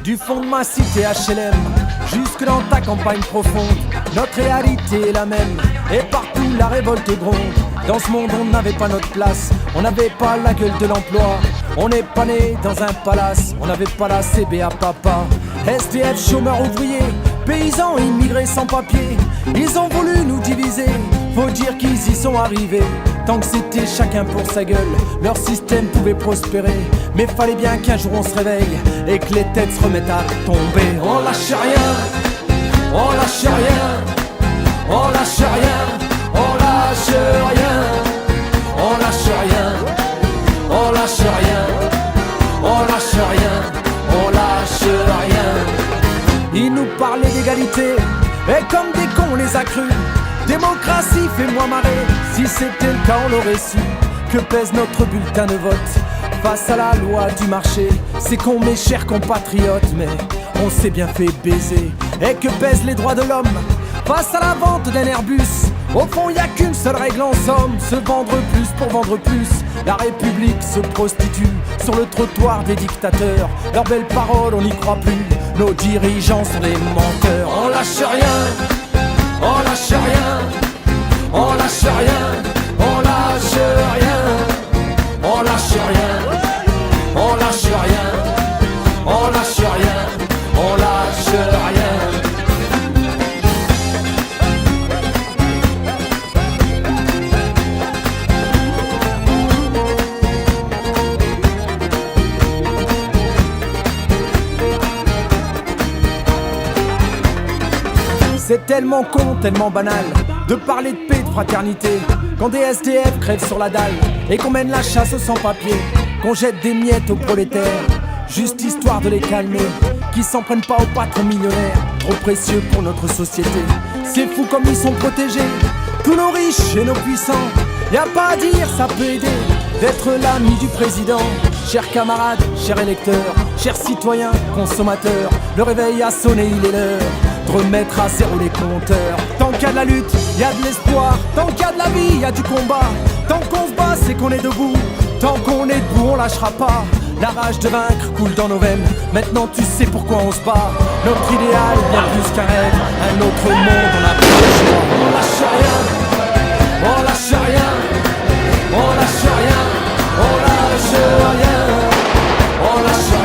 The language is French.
Du fond de ma cité HLM jusque dans ta campagne profonde, notre réalité est la même, et partout la révolte gronde. Dans ce monde on n'avait pas notre place, on n'avait pas la gueule de l'emploi. On n'est pas né dans un palace, on n'avait pas la CBA papa. SDF, chômeurs ouvriers, paysans immigrés sans papier. Ils ont voulu nous diviser, faut dire qu'ils y sont arrivés. Tant que c'était chacun pour sa gueule, leur système pouvait prospérer. Mais fallait bien qu'un jour on se réveille et que les têtes se remettent à tomber. On lâche rien, on lâche rien, on lâche rien, on lâche rien, on lâche rien, on lâche rien, on lâche rien, on lâche rien. Ils nous parlaient d'égalité, et comme des cons on les a crus. Démocratie, fais-moi marrer, si c'était le cas on l'aurait su. Que pèse notre bulletin de vote face à la loi du marché? C'est con mes chers compatriotes, mais on s'est bien fait baiser. Et que pèsent les droits de l'homme face à la vente d'un Airbus? Au fond y a qu'une seule règle en somme, se vendre plus pour vendre plus. La République se prostitue sur le trottoir des dictateurs. Leurs belles paroles on n'y croit plus, nos dirigeants sont des menteurs. On lâche rien, on lâche rien, on lâche rien, on lâche rien, on lâche rien, on lâche rien, on lâche rien, on lâche rien. C'est tellement con, tellement banal de parler de paix, de fraternité, quand des SDF crèvent sur la dalle et qu'on mène la chasse aux sans-papiers, qu'on jette des miettes aux prolétaires, juste histoire de les calmer, qui s'en prennent pas aux patrons millionnaires, trop précieux pour notre société. C'est fou comme ils sont protégés, tous nos riches et nos puissants. Y a pas à dire, ça peut aider d'être l'ami du président. Chers camarades, chers électeurs, chers citoyens, consommateurs, le réveil a sonné, il est l'heure de remettre à zéro les compteurs. Tant qu'il y a de la lutte, il y a de l'espoir. Tant qu'il y a de la vie, il y a du combat. Tant qu'on se bat, c'est qu'on est debout. Tant qu'on est debout, on lâchera pas. La rage de vaincre coule dans nos veines. Maintenant tu sais pourquoi on se bat. Notre idéal, bien plus qu'un rêve. Un autre monde, on a pas le choix. On lâche rien, on lâche rien, on lâche rien, on lâche rien, on lâche rien.